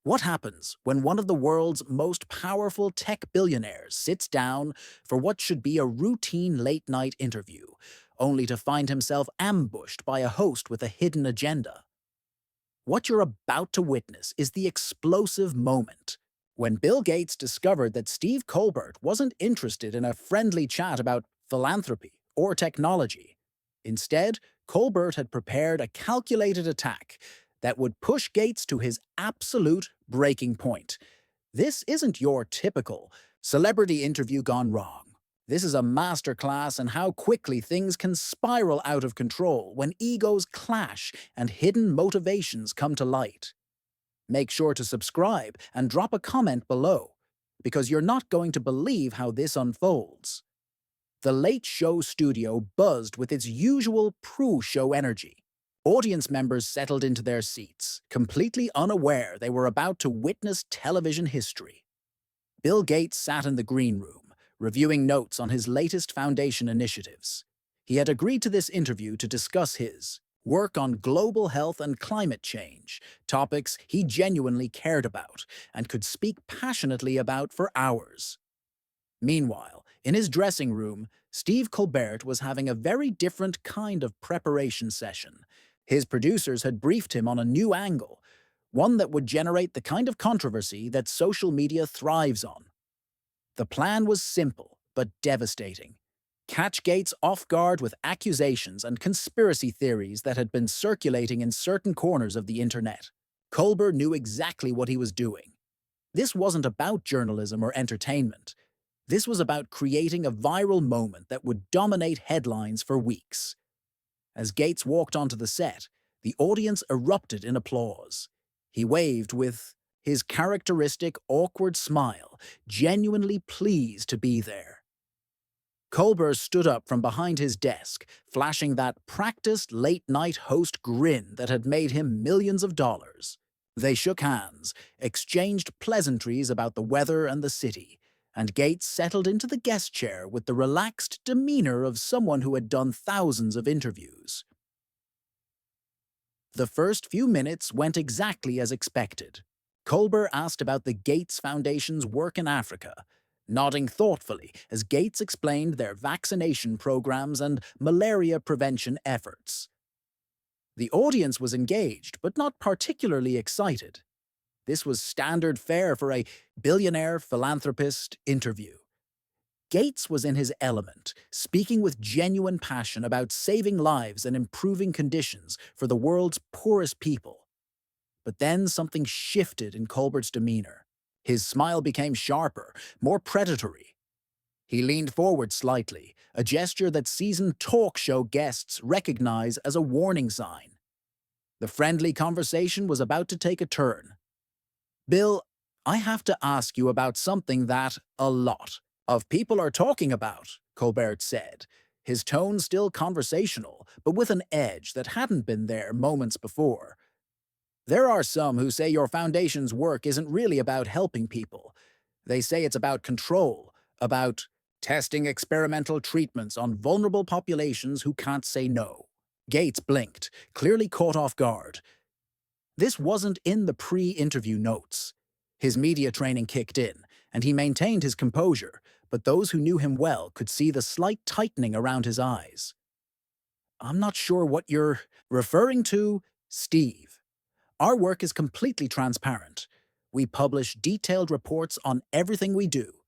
What happens when one of the world's most powerful tech billionaires sits down for what should be a routine late-night interview, only to find himself ambushed by a host with a hidden agenda? What you're about to witness is the explosive moment. When Bill Gates discovered that Steve Colbert wasn't interested in a friendly chat about philanthropy or technology. Instead, Colbert had prepared a calculated attack that would push Gates to his absolute breaking point. This isn't your typical celebrity interview gone wrong. This is a masterclass in how quickly things can spiral out of control when egos clash and hidden motivations come to light. Make sure to subscribe and drop a comment below, because you're not going to believe how this unfolds. The Late Show studio buzzed with its usual pro-show energy. Audience members settled into their seats, completely unaware they were about to witness television history. Bill Gates sat in the green room, reviewing notes on his latest foundation initiatives. He had agreed to this interview to discuss his work on global health and climate change, topics he genuinely cared about and could speak passionately about for hours. Meanwhile, in his dressing room, Steve Colbert was having a very different kind of preparation session. His producers had briefed him on a new angle, one that would generate the kind of controversy that social media thrives on. The plan was simple, but devastating. Catch Gates off guard with accusations and conspiracy theories that had been circulating in certain corners of the internet. Colbert knew exactly what he was doing. This wasn't about journalism or entertainment. This was about creating a viral moment that would dominate headlines for weeks. As Gates walked onto the set, the audience erupted in applause. He waved with his characteristic awkward smile, genuinely pleased to be there. Colbert stood up from behind his desk, flashing that practiced late-night host grin that had made him millions of dollars. They shook hands, exchanged pleasantries about the weather and the city, and Gates settled into the guest chair with the relaxed demeanor of someone who had done thousands of interviews. The first few minutes went exactly as expected. Colbert asked about the Gates Foundation's work in Africa, nodding thoughtfully as Gates explained their vaccination programs and malaria prevention efforts. The audience was engaged, but not particularly excited. This was standard fare for a billionaire philanthropist interview. Gates was in his element, speaking with genuine passion about saving lives and improving conditions for the world's poorest people. But then something shifted in Colbert's demeanor. His smile became sharper, more predatory. He leaned forward slightly, a gesture that seasoned talk show guests recognize as a warning sign. The friendly conversation was about to take a turn. "Bill, I have to ask you about something that a lot of people are talking about," Colbert said, his tone still conversational, but with an edge that hadn't been there moments before. "There are some who say your foundation's work isn't really about helping people. They say it's about control, about testing experimental treatments on vulnerable populations who can't say no." Gates blinked, clearly caught off guard. This wasn't in the pre-interview notes. His media training kicked in, and he maintained his composure, but those who knew him well could see the slight tightening around his eyes. "I'm not sure what you're referring to, Steve. Our work is completely transparent. We publish detailed reports on everything we do."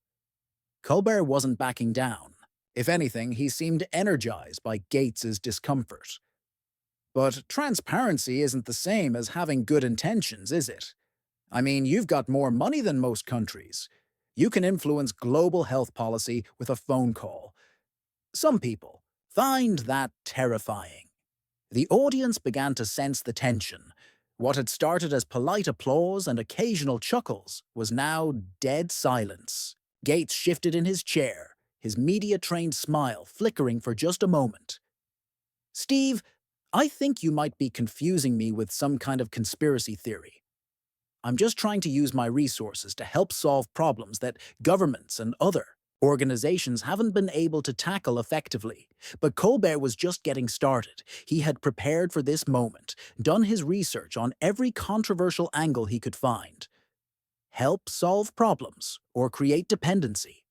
Colbert wasn't backing down. If anything, he seemed energized by Gates's discomfort. "But transparency isn't the same as having good intentions, is it? I mean, you've got more money than most countries. You can influence global health policy with a phone call. Some people find that terrifying." The audience began to sense the tension. What had started as polite applause and occasional chuckles was now dead silence. Gates shifted in his chair, his media-trained smile flickering for just a moment. "Steve, I think you might be confusing me with some kind of conspiracy theory. I'm just trying to use my resources to help solve problems that governments and other organizations haven't been able to tackle effectively." But Colbert was just getting started. He had prepared for this moment, done his research on every controversial angle he could find. help solve problems or create dependency?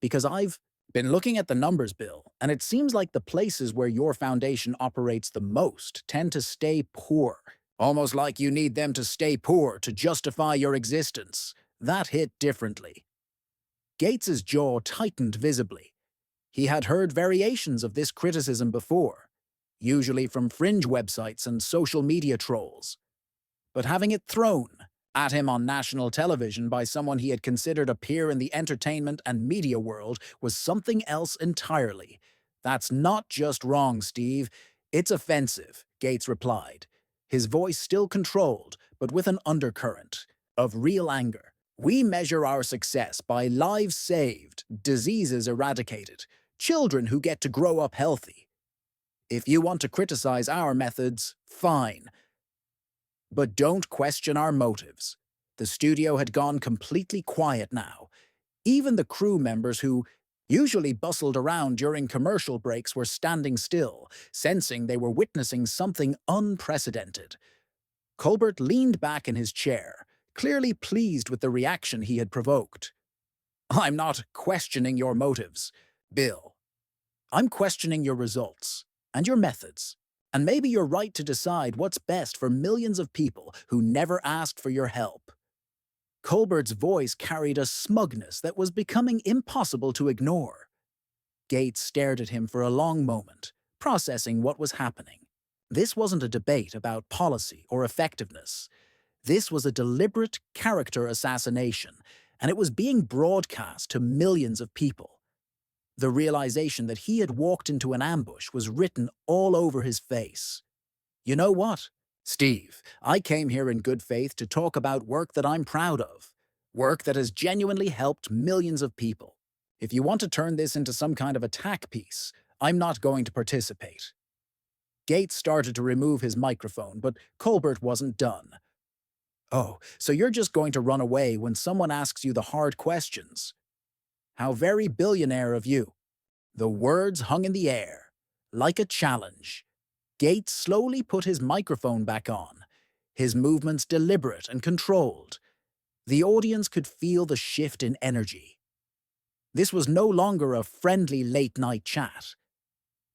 Because I've been looking at the numbers, Bill, and it seems like the places where your foundation operates the most tend to stay poor. Almost like you need them to stay poor to justify your existence. That hit differently. Gates's jaw tightened visibly. He had heard variations of this criticism before, usually from fringe websites and social media trolls. But having it thrown at him on national television by someone he had considered a peer in the entertainment and media world was something else entirely. That's not just wrong, Steve. It's offensive, Gates replied, his voice still controlled, but with an undercurrent of real anger. We measure our success by lives saved, diseases eradicated, children who get to grow up healthy. If you want to criticize our methods, fine. But don't question our motives. The studio had gone completely quiet now. Even the crew members who usually bustled around during commercial breaks were standing still, sensing they were witnessing something unprecedented. Colbert leaned back in his chair, clearly pleased with the reaction he had provoked. I'm not questioning your motives, Bill. I'm questioning your results and your methods. And maybe you're right to decide what's best for millions of people who never asked for your help. Colbert's voice carried a smugness that was becoming impossible to ignore. Gates stared at him for a long moment, processing what was happening. This wasn't a debate about policy or effectiveness. This was a deliberate character assassination, and it was being broadcast to millions of people. The realization that he had walked into an ambush was written all over his face. You know what, Steve, I came here in good faith to talk about work that I'm proud of, work that has genuinely helped millions of people. If you want to turn this into some kind of attack piece, I'm not going to participate. Gates started to remove his microphone, but Colbert wasn't done. Oh, so you're just going to run away when someone asks you the hard questions? How very billionaire of you. The words hung in the air, like a challenge. Gates slowly put his microphone back on, his movements deliberate and controlled. The audience could feel the shift in energy. This was no longer a friendly late-night chat.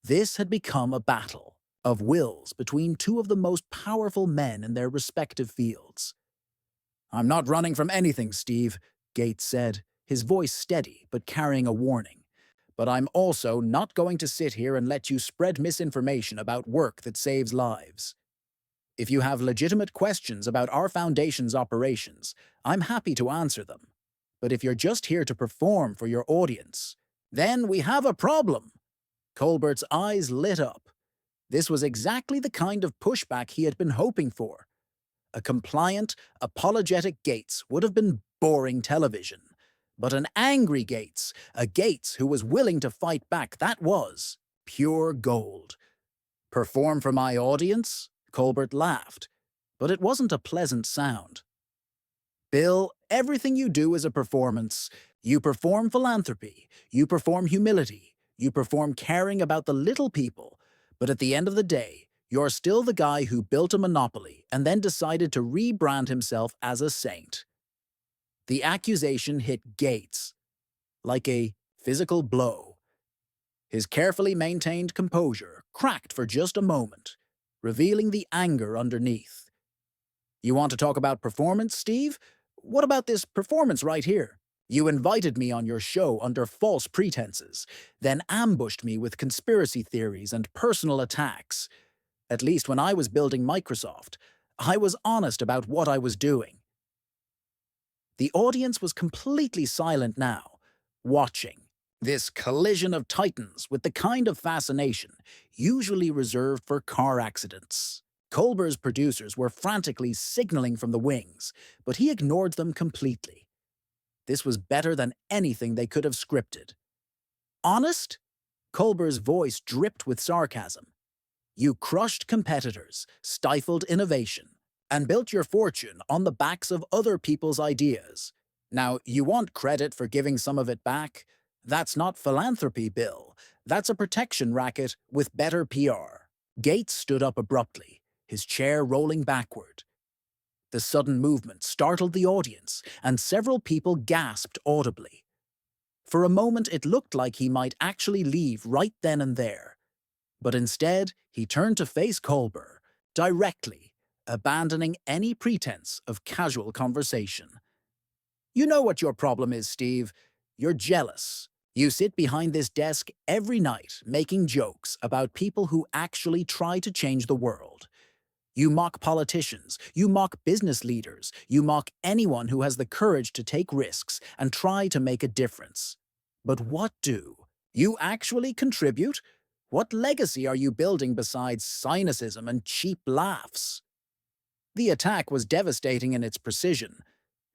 This had become a battle of wills between two of the most powerful men in their respective fields. I'm not running from anything, Steve, Gates said, his voice steady but carrying a warning. But I'm also not going to sit here and let you spread misinformation about work that saves lives. If you have legitimate questions about our foundation's operations, I'm happy to answer them. But if you're just here to perform for your audience, then we have a problem. Colbert's eyes lit up. This was exactly the kind of pushback he had been hoping for. A compliant, apologetic Gates would have been boring television. But an angry Gates, a Gates who was willing to fight back, that was pure gold. Perform for my audience? Colbert laughed. But it wasn't a pleasant sound. Bill, everything you do is a performance. You perform philanthropy. You perform humility. You perform caring about the little people. But at the end of the day, you're still the guy who built a monopoly and then decided to rebrand himself as a saint. The accusation hit Gates like a physical blow. His carefully maintained composure cracked for just a moment, revealing the anger underneath. You want to talk about performance, Steve? What about this performance right here? You invited me on your show under false pretenses, then ambushed me with conspiracy theories and personal attacks. At least when I was building Microsoft, I was honest about what I was doing. The audience was completely silent now, watching this collision of titans with the kind of fascination usually reserved for car accidents. Colbert's producers were frantically signaling from the wings, but he ignored them completely. This was better than anything they could have scripted. Honest? Colbert's voice dripped with sarcasm. You crushed competitors, stifled innovation, and built your fortune on the backs of other people's ideas. Now, you want credit for giving some of it back? That's not philanthropy, Bill. That's a protection racket with better PR. Gates stood up abruptly, his chair rolling backward. The sudden movement startled the audience, and several people gasped audibly. For a moment, it looked like he might actually leave right then and there. But instead, he turned to face Colbert, directly, abandoning any pretense of casual conversation. You know what your problem is, Steve. You're jealous. You sit behind this desk every night making jokes about people who actually try to change the world. You mock politicians, you mock business leaders, you mock anyone who has the courage to take risks and try to make a difference. But what do? You actually contribute? What legacy are you building besides cynicism and cheap laughs? The attack was devastating in its precision.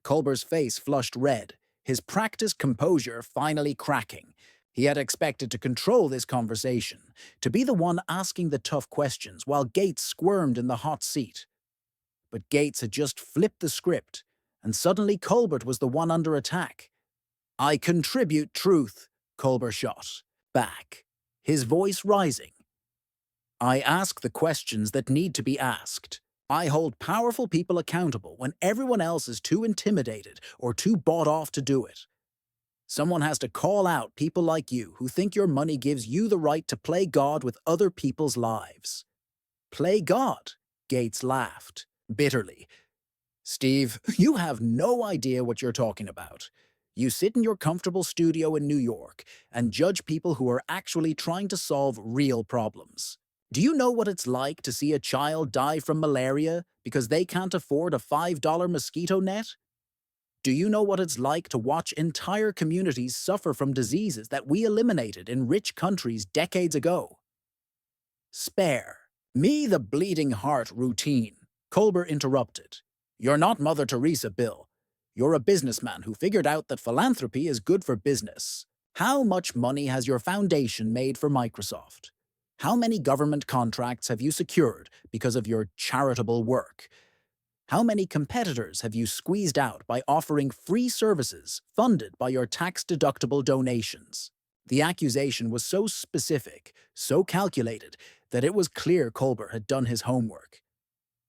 Colbert's face flushed red, his practiced composure finally cracking. He had expected to control this conversation, to be the one asking the tough questions while Gates squirmed in the hot seat. But Gates had just flipped the script, and suddenly Colbert was the one under attack. "I contribute truth," Colbert shot back, his voice rising. "I ask the questions that need to be asked. I hold powerful people accountable when everyone else is too intimidated or too bought off to do it. Someone has to call out people like you who think your money gives you the right to play God with other people's lives." "Play God?" Gates laughed, bitterly. "Steve, you have no idea what you're talking about. You sit in your comfortable studio in New York and judge people who are actually trying to solve real problems. Do you know what it's like to see a child die from malaria because they can't afford a $5 mosquito net? Do you know what it's like to watch entire communities suffer from diseases that we eliminated in rich countries decades ago?" "Spare me the bleeding heart routine," Colbert interrupted. "You're not Mother Teresa, Bill. You're a businessman who figured out that philanthropy is good for business. How much money has your foundation made for Microsoft? How many government contracts have you secured because of your charitable work? How many competitors have you squeezed out by offering free services funded by your tax-deductible donations?" The accusation was so specific, so calculated, that it was clear Colbert had done his homework.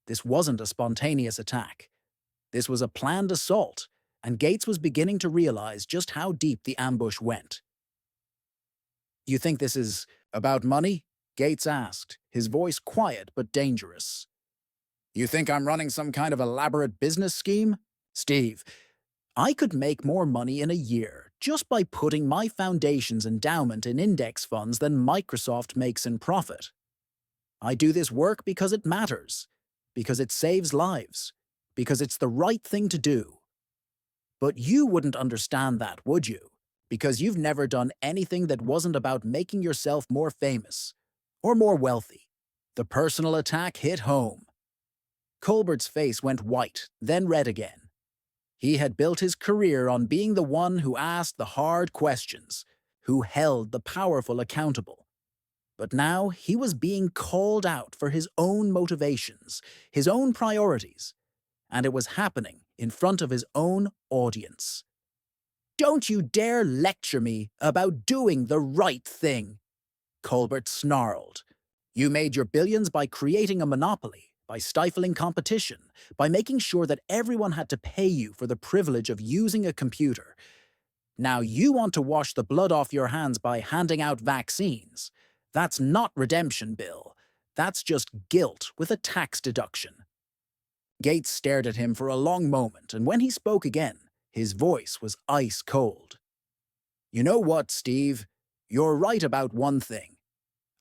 This wasn't a spontaneous attack. This was a planned assault, and Gates was beginning to realize just how deep the ambush went. "You think this is about money?" Gates asked, his voice quiet but dangerous. "You think I'm running some kind of elaborate business scheme? Steve, I could make more money in a year just by putting my foundation's endowment in index funds than Microsoft makes in profit. I do this work because it matters, because it saves lives, because it's the right thing to do. But you wouldn't understand that, would you? Because you've never done anything that wasn't about making yourself more famous or more wealthy." The personal attack hit home. Colbert's face went white, then red again. He had built his career on being the one who asked the hard questions, who held the powerful accountable. But now he was being called out for his own motivations, his own priorities, and it was happening in front of his own audience. "Don't you dare lecture me about doing the right thing," Colbert snarled. "You made your billions by creating a monopoly, by stifling competition, by making sure that everyone had to pay you for the privilege of using a computer. Now you want to wash the blood off your hands by handing out vaccines. That's not redemption, Bill. That's just guilt with a tax deduction." Gates stared at him for a long moment, and when he spoke again, his voice was ice cold. "You know what, Steve? You're right about one thing.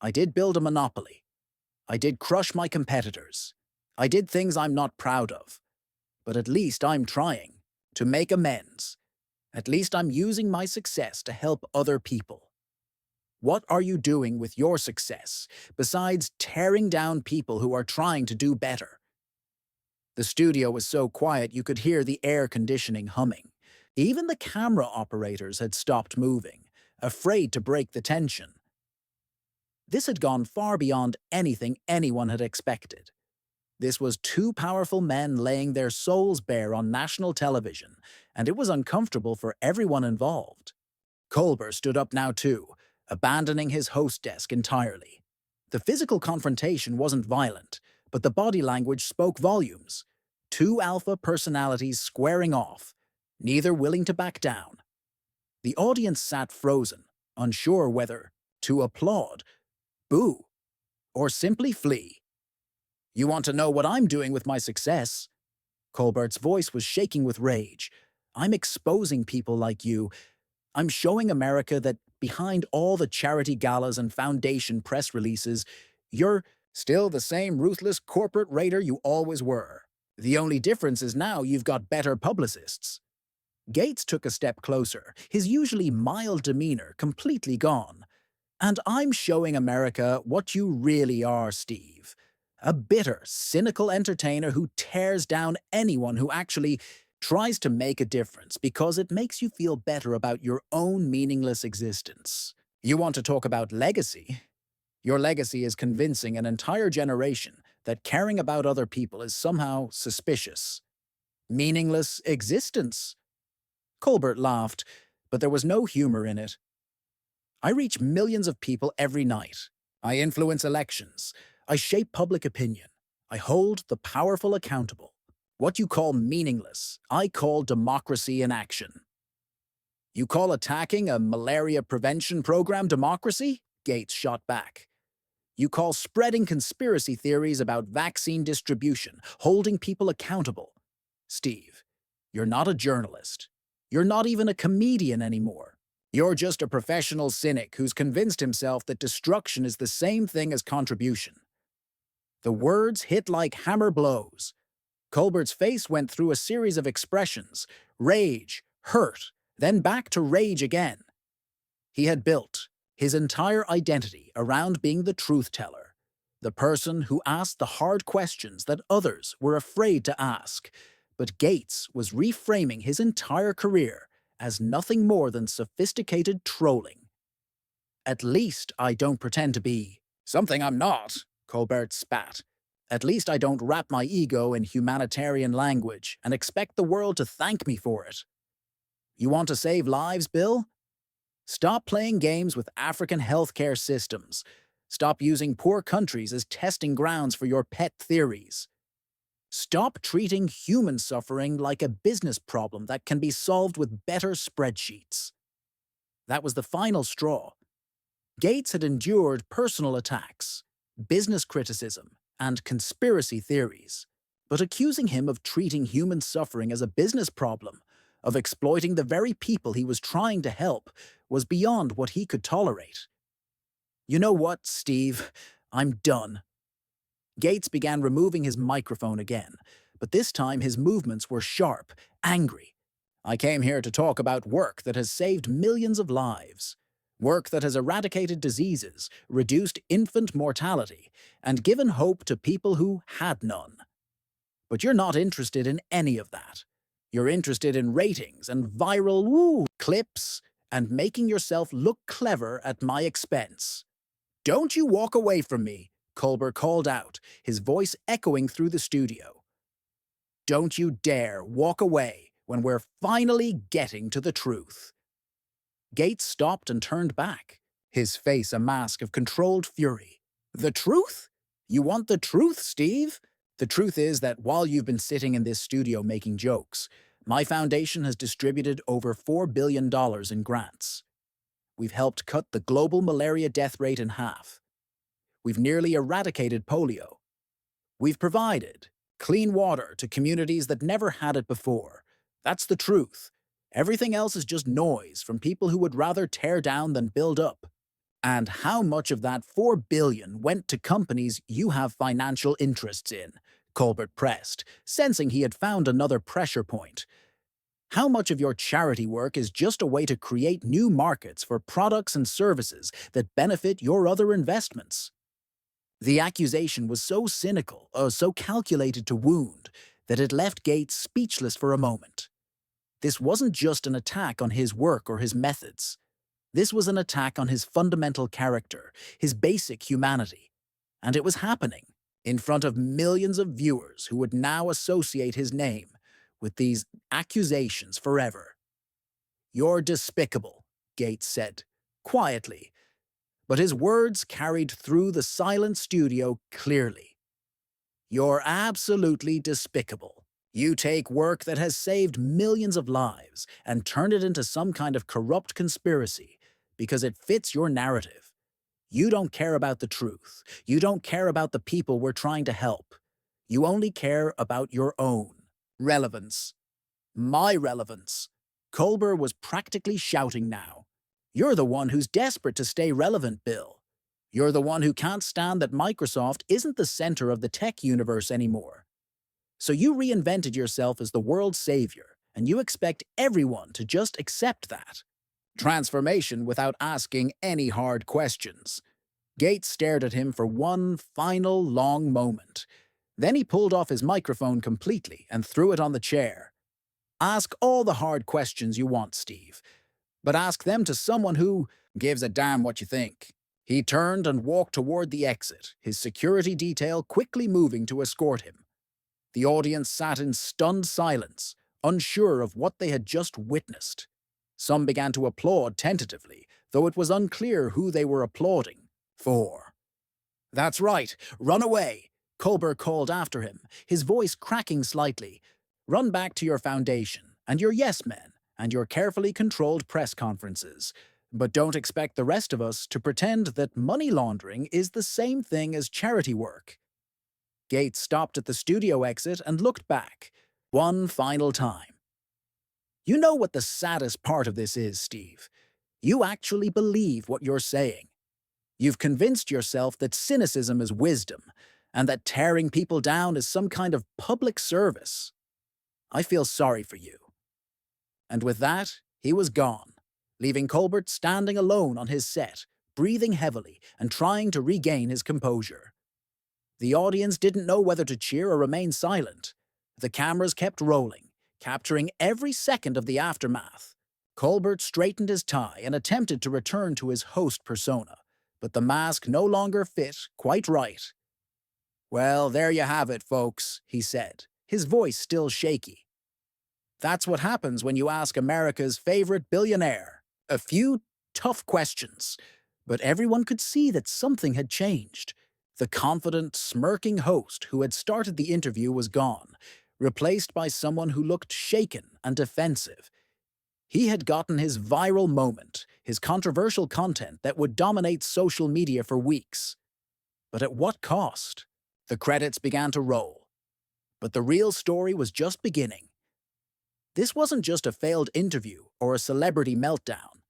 I did build a monopoly. I did crush my competitors. I did things I'm not proud of. But at least I'm trying to make amends. At least I'm using my success to help other people. What are you doing with your success besides tearing down people who are trying to do better?" The studio was so quiet you could hear the air conditioning humming. Even the camera operators had stopped moving, afraid to break the tension. This had gone far beyond anything anyone had expected. This was two powerful men laying their souls bare on national television, and it was uncomfortable for everyone involved. Colbert stood up now too, abandoning his host desk entirely. The physical confrontation wasn't violent, but the body language spoke volumes. Two alpha personalities squaring off, neither willing to back down. The audience sat frozen, unsure whether to applaud, boo, or simply flee. You want to know what I'm doing with my success? Colbert's voice was shaking with rage. I'm exposing people like you. I'm showing America that behind all the charity galas and foundation press releases, you're still the same ruthless corporate raider you always were. The only difference is now you've got better publicists. Gates took a step closer, his usually mild demeanor completely gone. And I'm showing America what you really are, Steve. A bitter, cynical entertainer who tears down anyone who actually tries to make a difference because it makes you feel better about your own meaningless existence. You want to talk about legacy? Your legacy is convincing an entire generation that caring about other people is somehow suspicious. Meaningless existence? Colbert laughed, but there was no humor in it. I reach millions of people every night. I influence elections. I shape public opinion. I hold the powerful accountable. What you call meaningless, I call democracy in action. You call attacking a malaria prevention program democracy? Gates shot back. You call spreading conspiracy theories about vaccine distribution, holding people accountable. Steve, you're not a journalist. You're not even a comedian anymore. You're just a professional cynic who's convinced himself that destruction is the same thing as contribution. The words hit like hammer blows. Colbert's face went through a series of expressions: rage, hurt, then back to rage again. He had built his entire identity around being the truth-teller, the person who asked the hard questions that others were afraid to ask. But Gates was reframing his entire career as nothing more than sophisticated trolling. At least I don't pretend to be something I'm not, Colbert spat. At least I don't wrap my ego in humanitarian language and expect the world to thank me for it. You want to save lives, Bill? Stop playing games with African healthcare systems. Stop using poor countries as testing grounds for your pet theories. Stop treating human suffering like a business problem that can be solved with better spreadsheets. That was the final straw. Gates had endured personal attacks, business criticism, and conspiracy theories, but accusing him of treating human suffering as a business problem, of exploiting the very people he was trying to help, was beyond what he could tolerate. You know what, Steve? I'm done. Gates began removing his microphone again, but this time his movements were sharp, angry. I came here to talk about work that has saved millions of lives. Work that has eradicated diseases, reduced infant mortality, and given hope to people who had none. But you're not interested in any of that. You're interested in ratings and viral woo clips and making yourself look clever at my expense. Don't you walk away from me, Colbert called out, his voice echoing through the studio. Don't you dare walk away when we're finally getting to the truth. Gates stopped and turned back, his face a mask of controlled fury. The truth? You want the truth, Steve? The truth is that while you've been sitting in this studio making jokes, my foundation has distributed over $4 billion in grants. We've helped cut the global malaria death rate in half. We've nearly eradicated polio. We've provided clean water to communities that never had it before. That's the truth. Everything else is just noise from people who would rather tear down than build up. And how much of that $4 billion went to companies you have financial interests in? Colbert pressed, sensing he had found another pressure point. How much of your charity work is just a way to create new markets for products and services that benefit your other investments? The accusation was so cynical, so calculated to wound, that it left Gates speechless for a moment. This wasn't just an attack on his work or his methods. This was an attack on his fundamental character, his basic humanity. And it was happening in front of millions of viewers who would now associate his name with these accusations forever. You're despicable, Gates said, quietly, but his words carried through the silent studio clearly. You're absolutely despicable. You take work that has saved millions of lives and turn it into some kind of corrupt conspiracy because it fits your narrative. You don't care about the truth. You don't care about the people we're trying to help. You only care about your own relevance. My relevance. Colbert was practically shouting now. You're the one who's desperate to stay relevant, Bill. You're the one who can't stand that Microsoft isn't the center of the tech universe anymore. So you reinvented yourself as the world's savior, and you expect everyone to just accept that. Transformation without asking any hard questions. Gates stared at him for one final long moment. Then he pulled off his microphone completely and threw it on the chair. Ask all the hard questions you want, Steve, but ask them to someone who gives a damn what you think. He turned and walked toward the exit, his security detail quickly moving to escort him. The audience sat in stunned silence, unsure of what they had just witnessed. Some began to applaud tentatively, though it was unclear who they were applauding for. "That's right, run away," Colbert called after him, his voice cracking slightly. "Run back to your foundation, and your yes men, and your carefully controlled press conferences. But don't expect the rest of us to pretend that money laundering is the same thing as charity work." Gates stopped at the studio exit and looked back, one final time. You know what the saddest part of this is, Steve? You actually believe what you're saying. You've convinced yourself that cynicism is wisdom, and that tearing people down is some kind of public service. I feel sorry for you. And with that, he was gone, leaving Colbert standing alone on his set, breathing heavily and trying to regain his composure. The audience didn't know whether to cheer or remain silent. The cameras kept rolling, capturing every second of the aftermath. Colbert straightened his tie and attempted to return to his host persona, but the mask no longer fit quite right. "Well, there you have it, folks," he said, his voice still shaky. "That's what happens when you ask America's favorite billionaire a few tough questions." But everyone could see that something had changed. The confident, smirking host who had started the interview was gone, replaced by someone who looked shaken and defensive. He had gotten his viral moment, his controversial content that would dominate social media for weeks. But at what cost? The credits began to roll. But the real story was just beginning. This wasn't just a failed interview or a celebrity meltdown.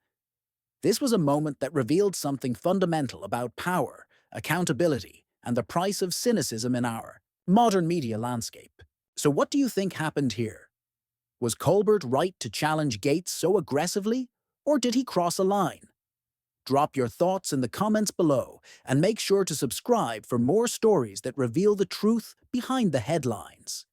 This was a moment that revealed something fundamental about power, accountability, and the price of cynicism in our modern media landscape. So what do you think happened here? Was Colbert right to challenge Gates so aggressively, or did he cross a line? Drop your thoughts in the comments below, and make sure to subscribe for more stories that reveal the truth behind the headlines.